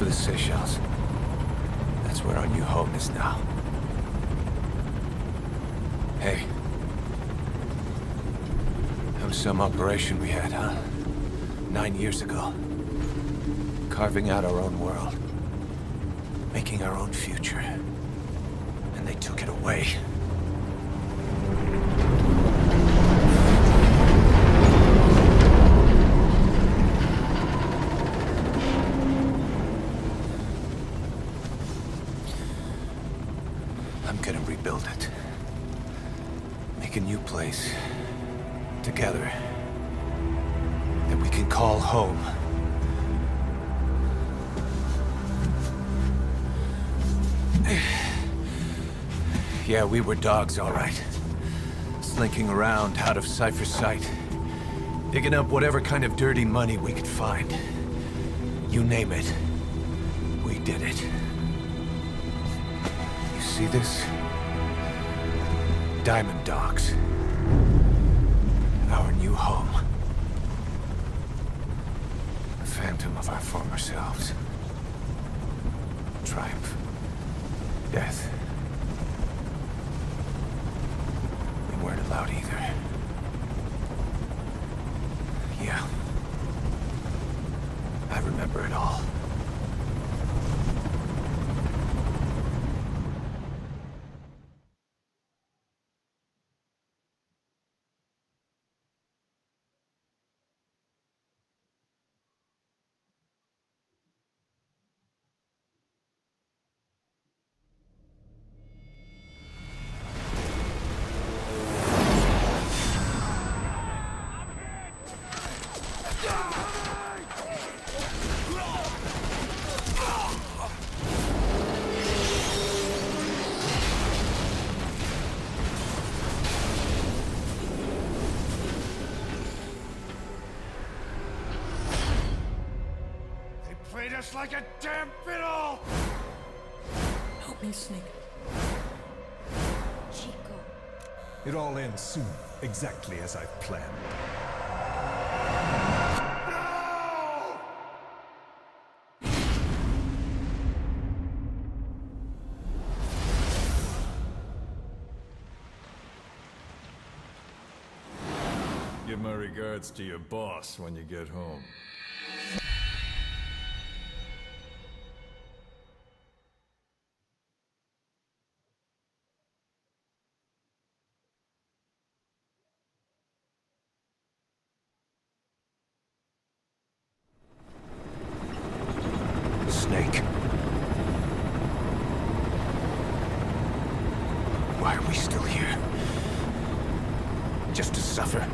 for the Seychelles. That's where our new home is now. Hey. That was some operation we had, huh? 9 years ago. Carving out our own world. Making our own future. And they took it away. I'm gonna rebuild it. Make a new place. Together. That we can call home. Yeah, we were dogs, all right. Slinking around out of Cypher's sight. Digging up whatever kind of dirty money we could find. You name it. We did it. You see this? Diamond Dogs. Our new home. A phantom of our former selves. Triumph. Death. We weren't allowed either. Yeah. I remember it all. Played us like a damn fiddle! Help me, Snake. Chico. It all ends soon, exactly as I've planned. No! Give my regards to your boss when you get home. Snake. Why are we still here? Just to suffer.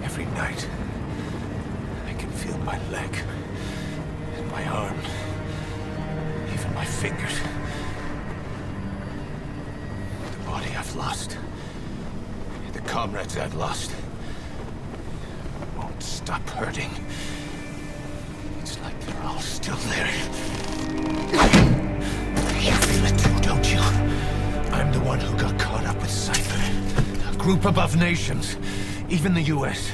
Every night, I can feel my leg, and my arm, even my fingers. The body I've lost, the comrades I've lost, won't stop hurting. It's like they're all still there. You feel it too, don't you? I'm the one who got caught up with Cypher. A group above nations, even the US.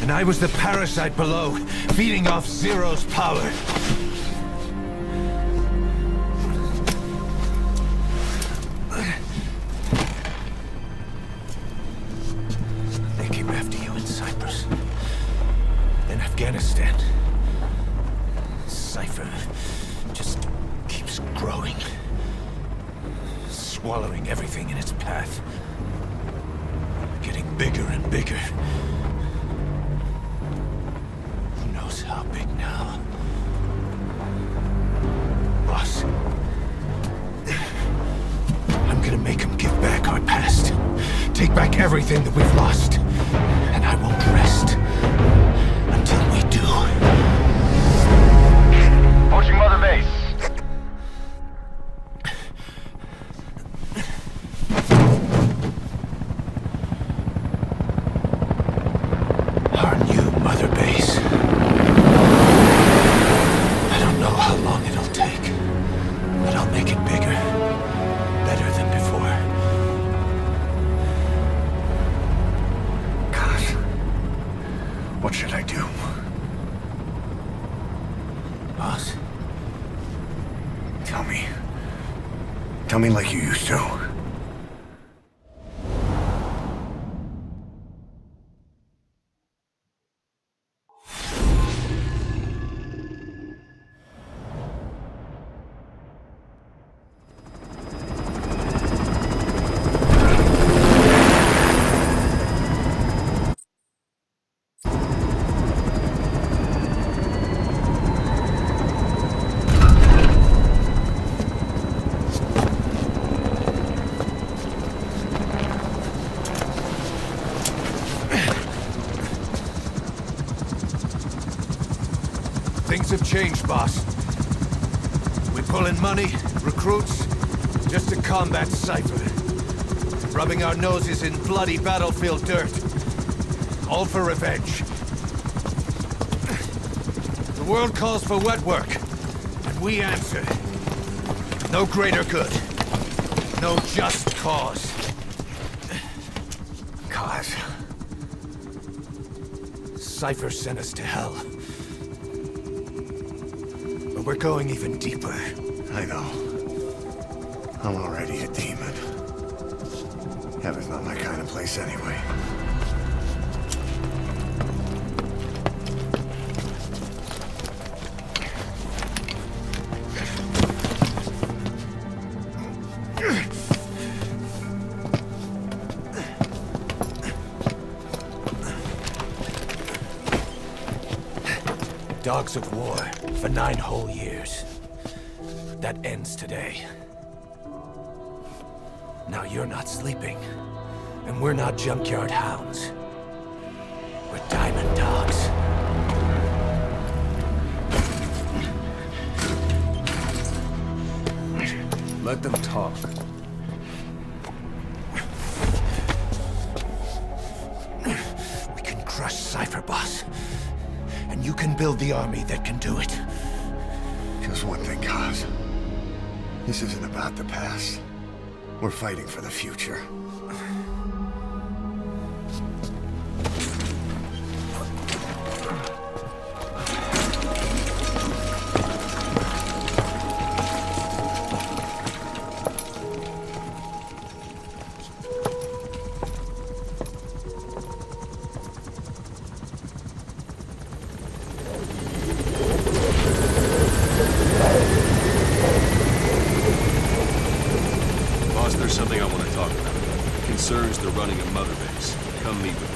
And I was the parasite below, feeding off Zero's power. They came after you in Cyprus. Then Afghanistan. Cypher just keeps growing. Swallowing everything in its path. Getting bigger and bigger. Who knows how big now? Boss. I'm gonna make him give back our past. Take back everything that we've lost. And I won't rest until we do. Approaching Mother Base. Our new Mother Base. I don't know how long it'll take, but I'll make it bigger, better than before. God, what should I do? boss. Tell me. Tell me like you used to. Things have changed, boss. We pull in money, recruits, just to combat Cypher. Rubbing our noses in bloody battlefield dirt. All for revenge. The world calls for wet work, and we answer. No greater good. No just cause. Cause. Cypher sent us to hell. But we're going even deeper. I know. I'm already a demon. Heaven's not my kind of place anyway. Dogs of war for 9 whole years. That ends today. Now you're not sleeping, and we're not junkyard hounds. We're diamond dogs. Let them talk. We can crush Cypher, boss. And you can build the army that can do it. Just one thing, Kaz. This isn't about the past. We're fighting for the future. There's something I want to talk about. It concerns the running of Mother Base. Come meet with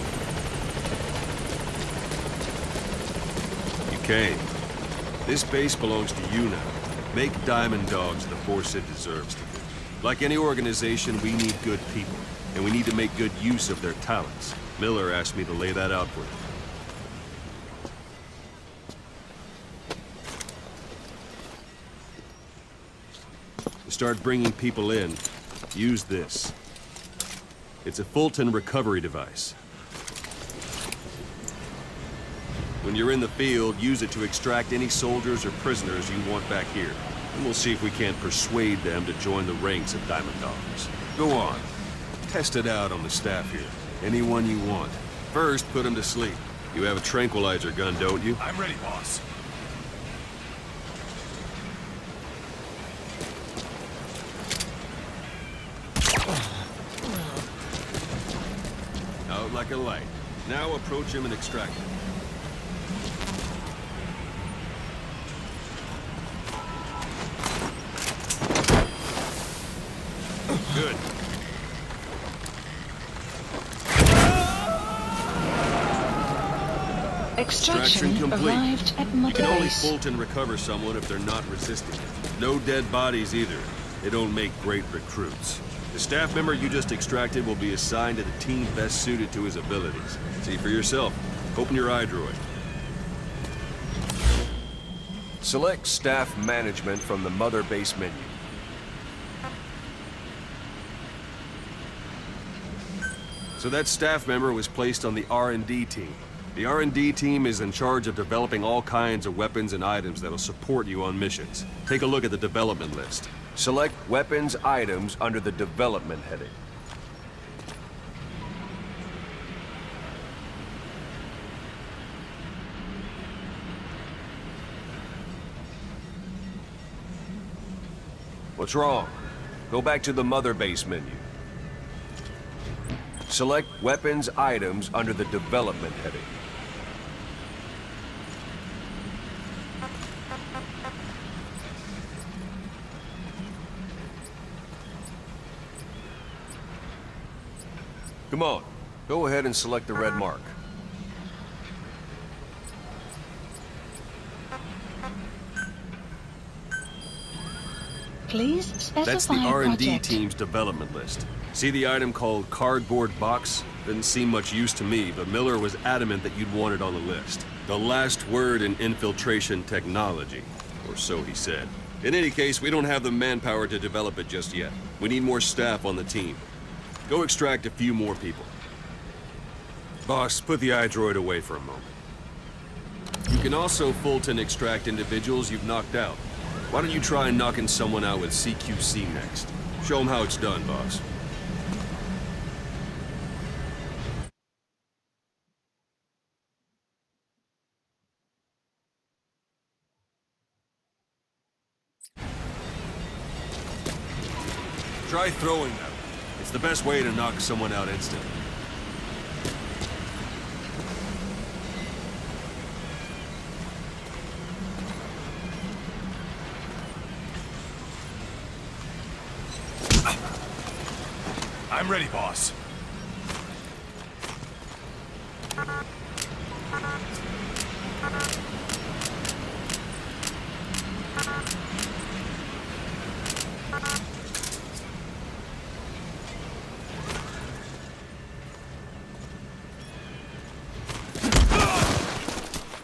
me. You came. This base belongs to you now. Make Diamond Dogs the force it deserves to be. Like any organization, we need good people, and we need to make good use of their talents. Miller asked me to lay that out for you. To start bringing people in, use this. It's a Fulton recovery device. When you're in the field, use it to extract any soldiers or prisoners you want back here. And we'll see if we can't persuade them to join the ranks of Diamond Dogs. Go on. Test it out on the staff here. Anyone you want. First, put them to sleep. You have a tranquilizer gun, don't you? I'm ready, boss. Out like a light. Now approach him and extract him. Good. Extraction complete. arrived at You Mother can only Base. Fulton recover someone if they're not resisting. No dead bodies either. They don't make great recruits. The staff member you just extracted will be assigned to the team best suited to his abilities. See for yourself. Open your iDroid. Select staff management from the Mother Base menu. So that staff member was placed on the R&D team. The R&D team is in charge of developing all kinds of weapons and items that'll support you on missions. Take a look at the development list. Select weapons items under the development heading. What's wrong? Go back to the Mother Base menu. Select Weapons Items under the Development heading. Come on, go ahead and select the red mark. Please specify That's the R&D project. team's development list. See the item called Cardboard Box? Didn't seem much use to me, but Miller was adamant that you'd want it on the list. The last word in infiltration technology, or so he said. In any case, we don't have the manpower to develop it just yet. We need more staff on the team. Go extract a few more people. Boss, put the iDroid away for a moment. You can also Fulton extract individuals you've knocked out. Why don't you try knocking someone out with CQC next? Show them how it's done, boss. Try throwing them. It's the best way to knock someone out instantly. I'm ready, boss.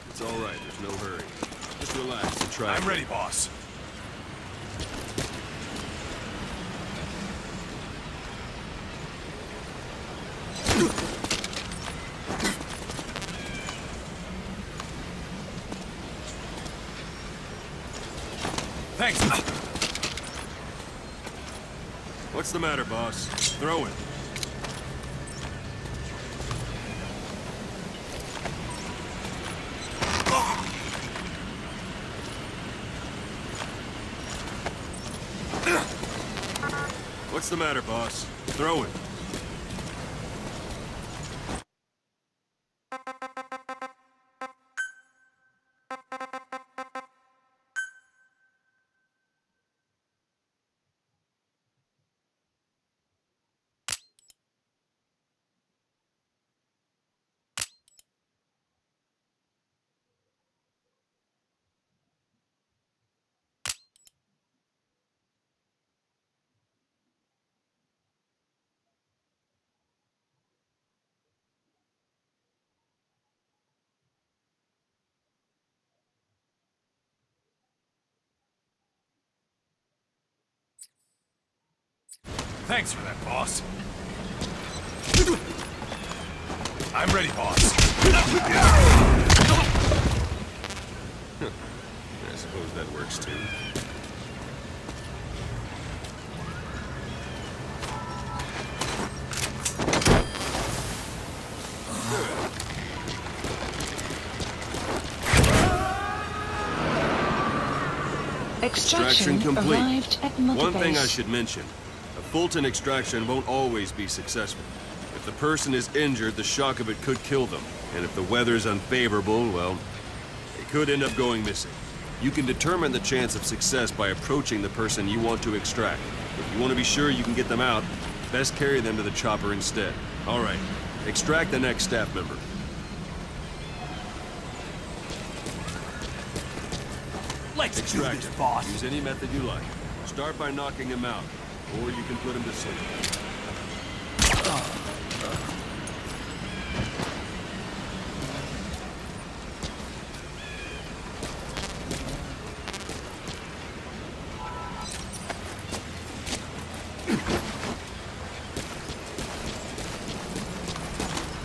It's all right, there's no hurry. Just relax and try. I'm ready, boss. Thanks. What's the matter, boss? Throw it. What's the matter, boss? Throw it. Thanks for that, boss. I'm ready, boss. I suppose that works too. Extraction complete. arrived at Mother One thing I Base. should mention. A Fulton extraction won't always be successful. If the person is injured, the shock of it could kill them. And if the weather's unfavorable, well, they could end up going missing. You can determine the chance of success by approaching the person you want to extract. If you want to be sure you can get them out, best carry them to the chopper instead. All right, extract the next staff member. Let's do Extract this, him. boss. Use any method you like. Start by knocking him out, or you can put him to sleep.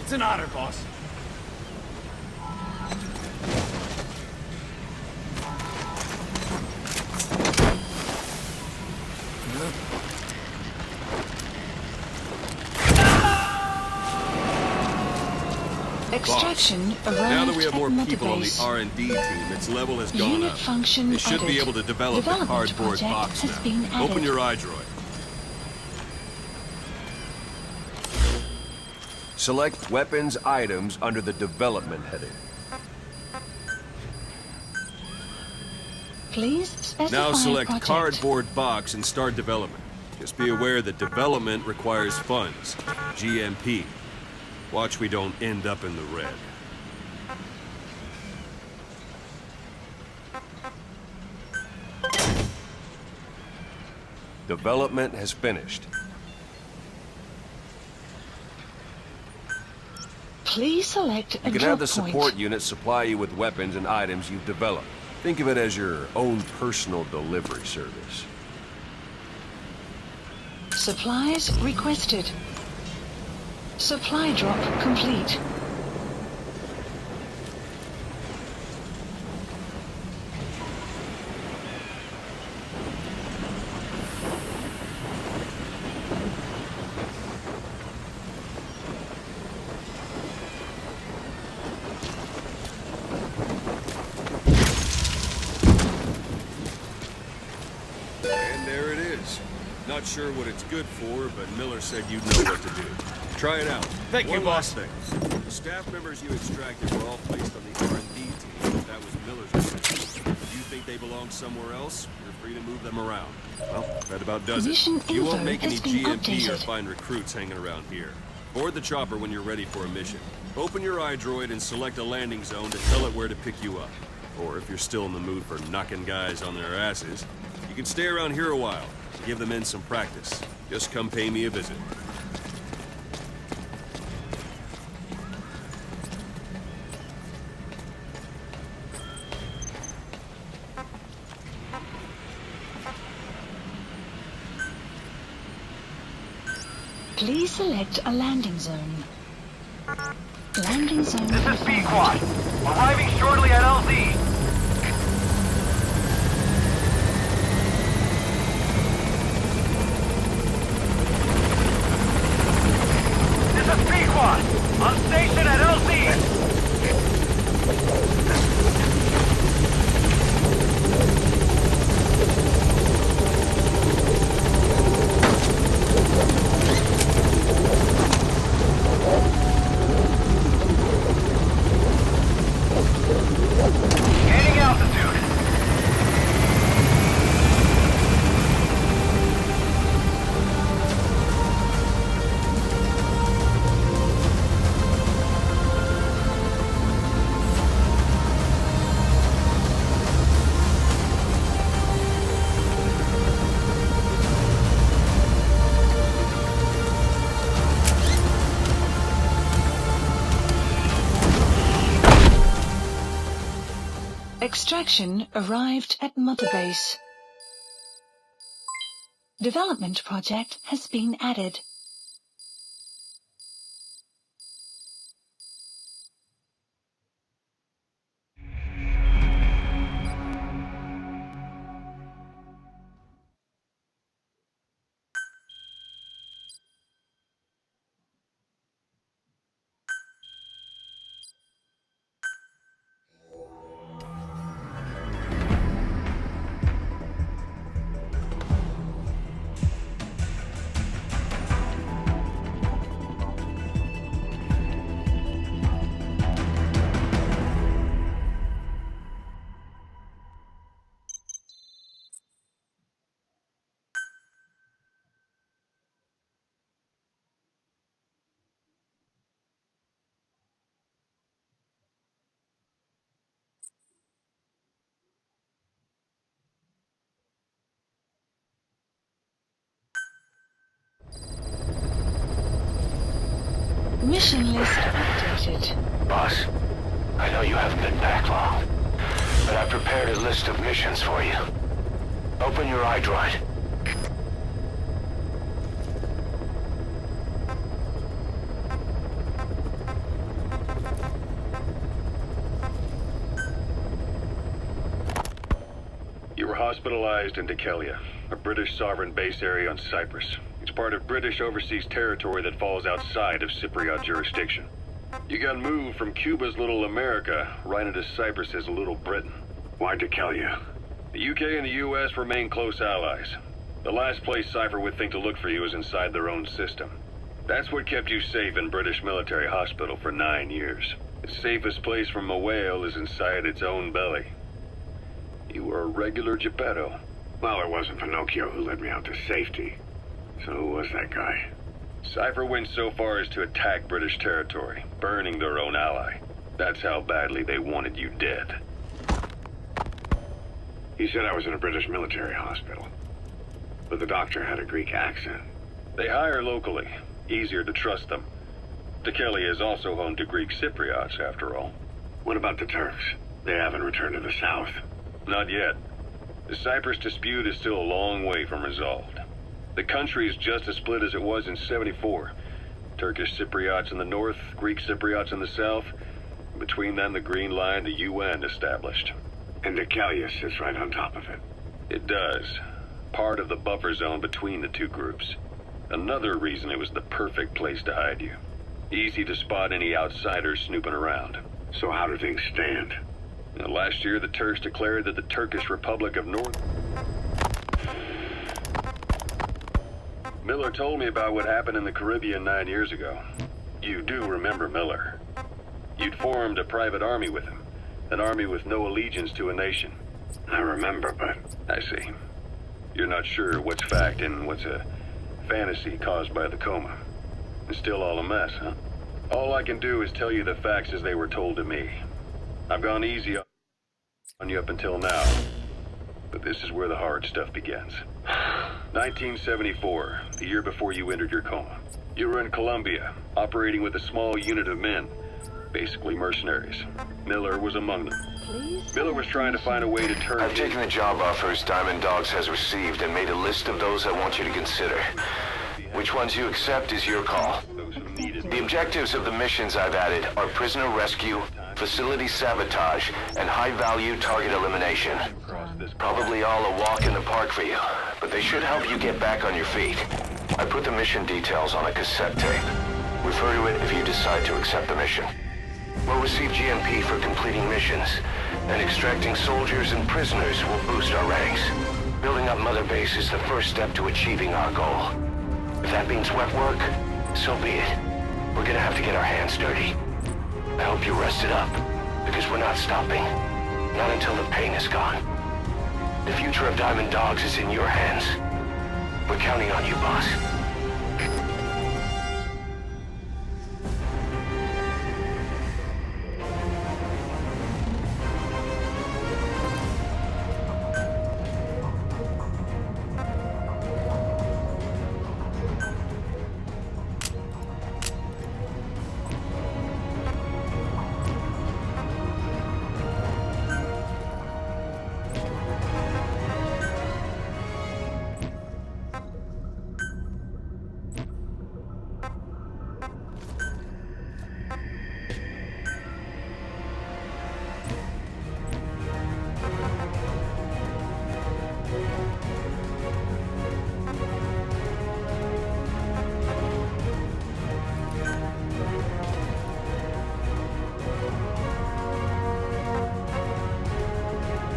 It's an honor, boss. Extraction Extraction arrived Now that we have at more Mother people on the Base. R&D team, its level has gone Unit up. function They should be added. able to develop the Development cardboard project box has now. been Open added. your iDroid. Select Weapons Items under the Development heading. Please specify Now select project. cardboard box and start development. Just be aware that development requires funds. GMP. Watch we don't end up in the red. Development has finished. Please select a You can drop have the point. support unit supply you with weapons and items you've developed. Think of it as your own personal delivery service. Supplies requested. Supply drop complete. And there it is. Not sure what it's good for, but Miller said you'd know what to do. Try it out. Thank you, One boss. last thing. The staff members you extracted were all placed on the R&D team. That was Miller's decision. If you think they belong somewhere else, you're free to move them around. Well, that about does Mission it. You won't info make any has been GMP or updated. find recruits hanging around here. Board the chopper when you're ready for a mission. Open your iDroid and select a landing zone to tell it where to pick you up. Or if you're still in the mood for knocking guys on their asses, you can stay around here a while and give the men some practice. Just come pay me a visit. Please select a landing zone. Landing zone This is confirmed. B-Quad. Arriving shortly at LZ. This is B-Quad. On station at LZ. Gaining altitude. Extraction arrived at Mother Base. Development project has been added. Mission list updated. Boss, I know you haven't been back long, but I prepared a list of missions for you. Open your iDroid. You were hospitalized in Dekelia, a British sovereign base area on Cyprus. It's part of British overseas territory that falls outside of Cypriot jurisdiction. You got moved from Cuba's Little America right into Cyprus's Little Britain. Why Decalia? The UK and the US remain close allies. The last place Cypher would think to look for you is inside their own system. That's what kept you safe in British Military Hospital for 9 years. The safest place from a whale is inside its own belly. You were a regular Geppetto. Well, it wasn't Pinocchio who led me out to safety. So who was that guy? Cypher went so far as to attack British territory, burning their own ally. That's how badly they wanted you dead. He said I was in a British military hospital. But the doctor had a Greek accent. They hire locally. Easier to trust them. Decalia is also home to Greek Cypriots, after all. What about the Turks? They haven't returned to the south. Not yet. The Cyprus dispute is still a long way from resolved. The country is just as split as it was in '74. Turkish Cypriots in the north, Greek Cypriots in the south. Between them, the Green Line, the UN established. And Decalia sits right on top of it. It does. Part of the buffer zone between the two groups. Another reason it was the perfect place to hide you. Easy to spot any outsiders snooping around. So how do things stand? Last year, the Turks declared that the Turkish Republic of North... Miller told me about what happened in the Caribbean 9 years ago. You do remember Miller. You'd formed a private army with him. An army with no allegiance to a nation. I remember, but... I see. You're not sure what's fact and what's a fantasy caused by the coma. It's still all a mess, huh? All I can do is tell you the facts as they were told to me. I've gone easy on you up until now. But this is where the hard stuff begins. 1974, the year before you entered your coma. You were in Colombia, operating with a small unit of men. Basically mercenaries. Miller was among them. Miller was trying to find a way to turn... I've taken the job offers Diamond Dogs has received and made a list of those I want you to consider. Which ones you accept is your call. The objectives of the missions I've added are prisoner rescue, facility sabotage, and high-value target elimination. Probably all a walk in the park for you, but they should help you get back on your feet. I put the mission details on a cassette tape. Refer to it if you decide to accept the mission. We'll receive GMP for completing missions, and extracting soldiers and prisoners will boost our ranks. Building up Mother Base is the first step to achieving our goal. If that means wet work, so be it. We're gonna have to get our hands dirty. I hope you rested up, because we're not stopping. Not until the pain is gone. The future of Diamond Dogs is in your hands. We're counting on you, boss.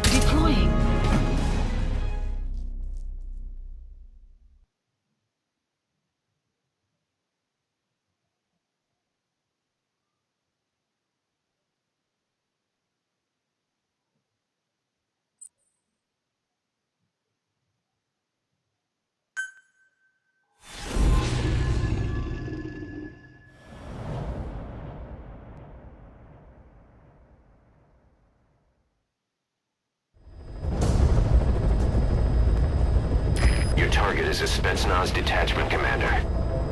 Deploying. Your target is a Spetsnaz detachment commander.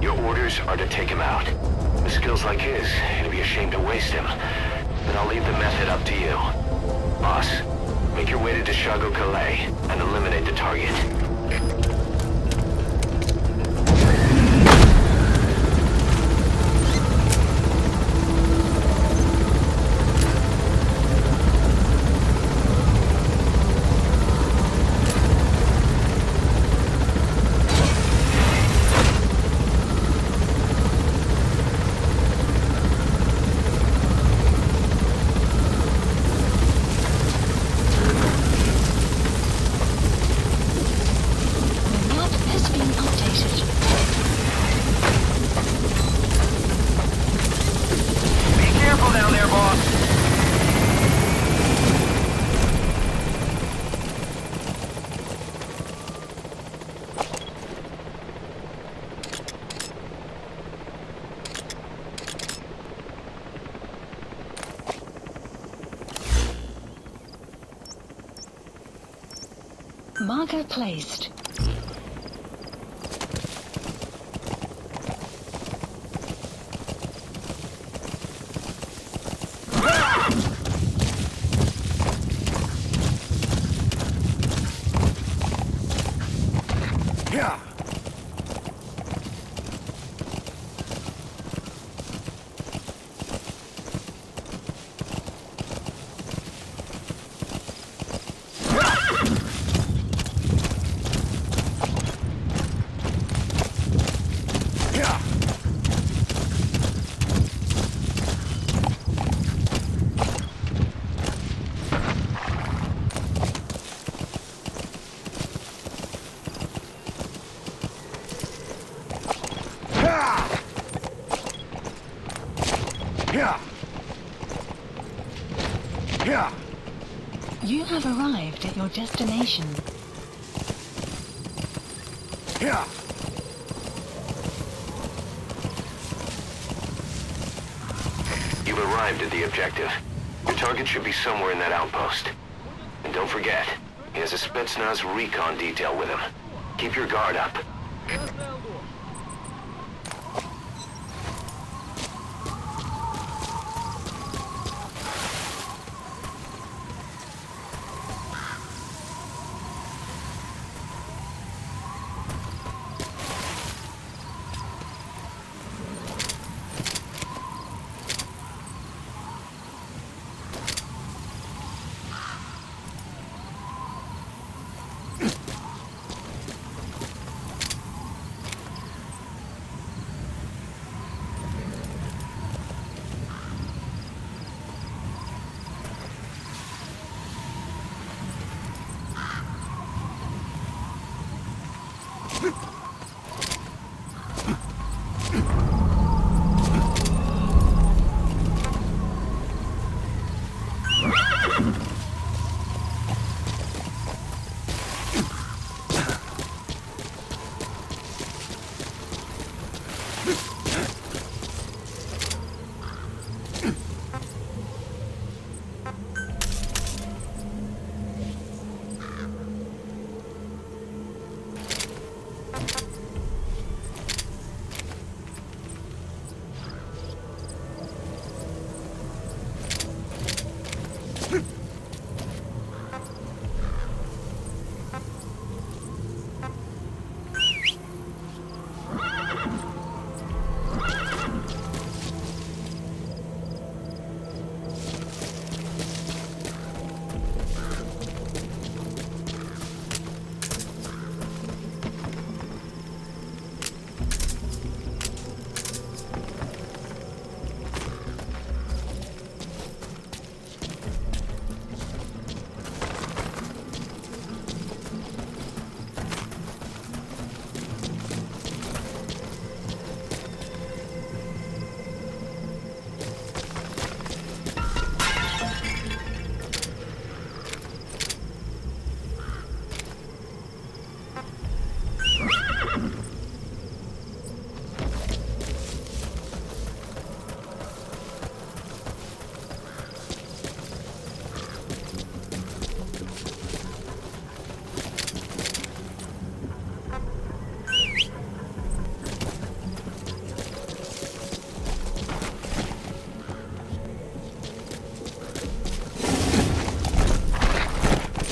Your orders are to take him out. With skills like his, it'd be a shame to waste him. But I'll leave the method up to you. Boss, make your way to Deshago Calais and eliminate the target. Marker placed. Yeah. You have arrived at your destination. Yeah. You've arrived at the objective. Your target should be somewhere in that outpost. And don't forget, he has a Spetsnaz recon detail with him. Keep your guard up.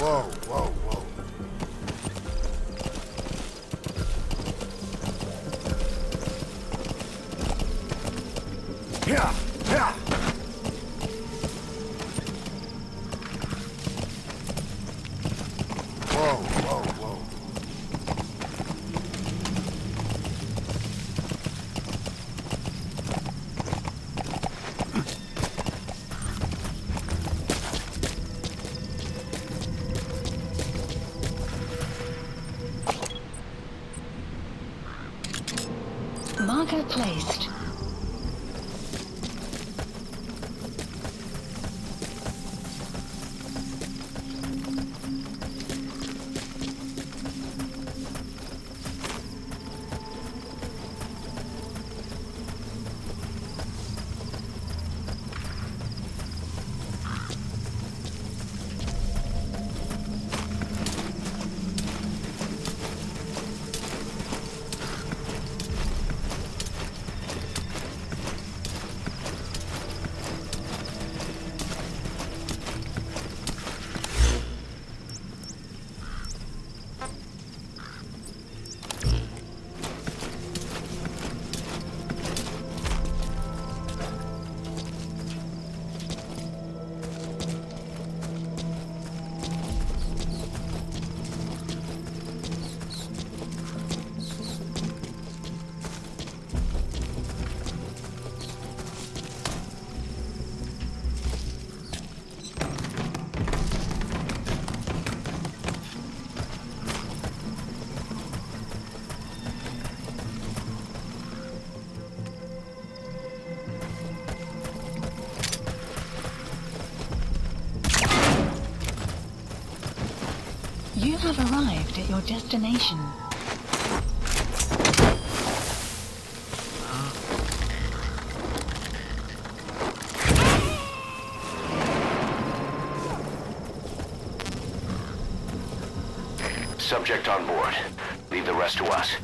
Whoa, whoa, whoa. Yeah, yeah. Whoa, whoa, whoa. Marker placed. You have arrived at your destination. Subject on board. Leave the rest to us.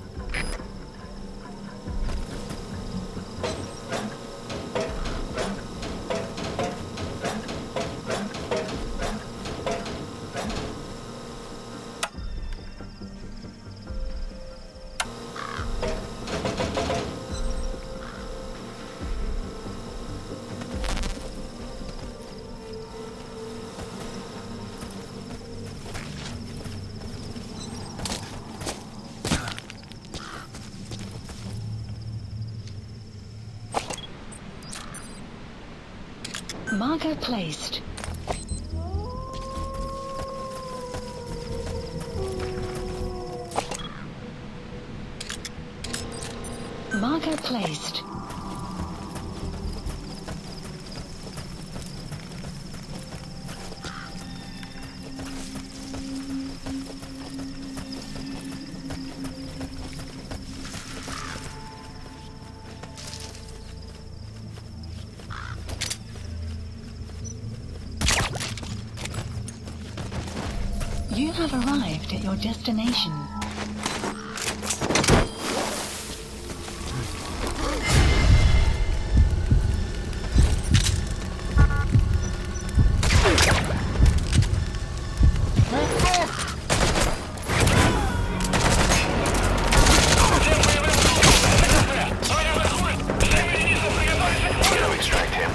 Marker placed. Marker placed. You have arrived at your destination. Gotta extract him.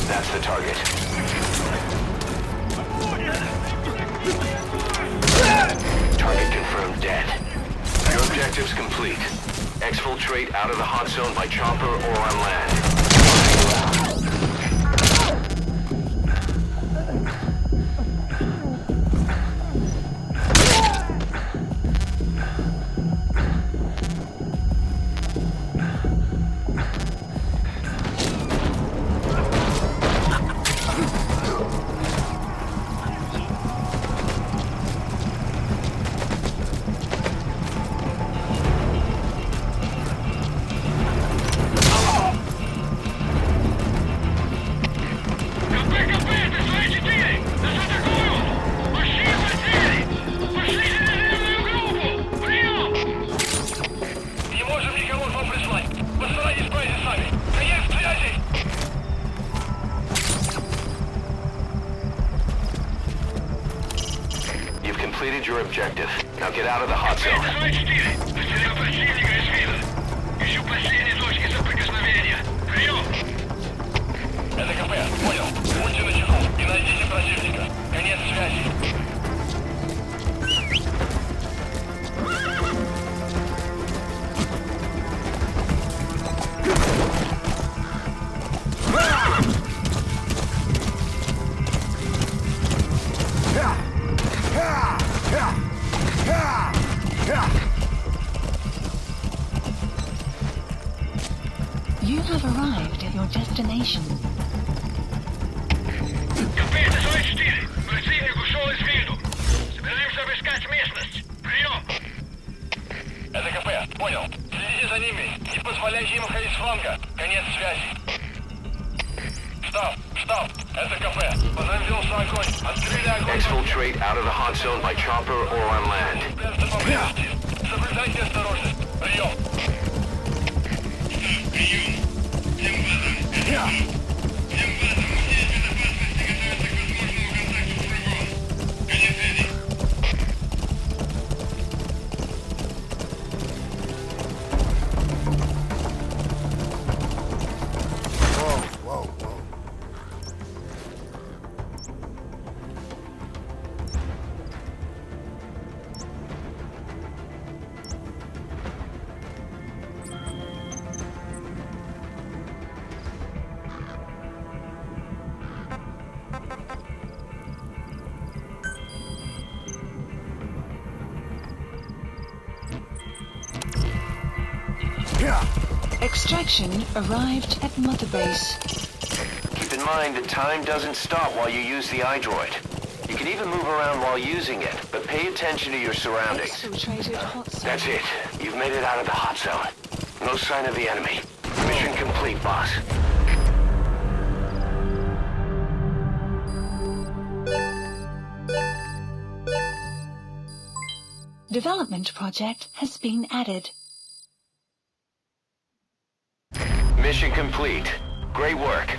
That's the target. Target confirmed dead. Your objective's complete. Exfiltrate out of the hot zone by chopper or on land. Completed your objective. Now get out of the hot zone. Это КП, понял. Будьте начеку и найдите противника. Конец связи. You have arrived at your destination. КП, это 44. Противник ушел из виду. Собираемся обыскать местность. Прием. Это КП, понял. Следите за ними. Не позволяйте им ходить с фланга. Конец связи. Штаб. Это КП. Возобновился огонь. Открыли огонь. Exfiltrate out of the hot zone by chopper or on land. Соблюдайте осторожность. Прием. Extraction arrived at Mother Base. Keep in mind that time doesn't stop while you use the iDroid. You can even move around while using it, but pay attention to your surroundings. Exfiltrated hot zone. That's it. You've made it out of the hot zone. No sign of the enemy. Mission complete, boss. Development project has been added. Mission complete. Great work.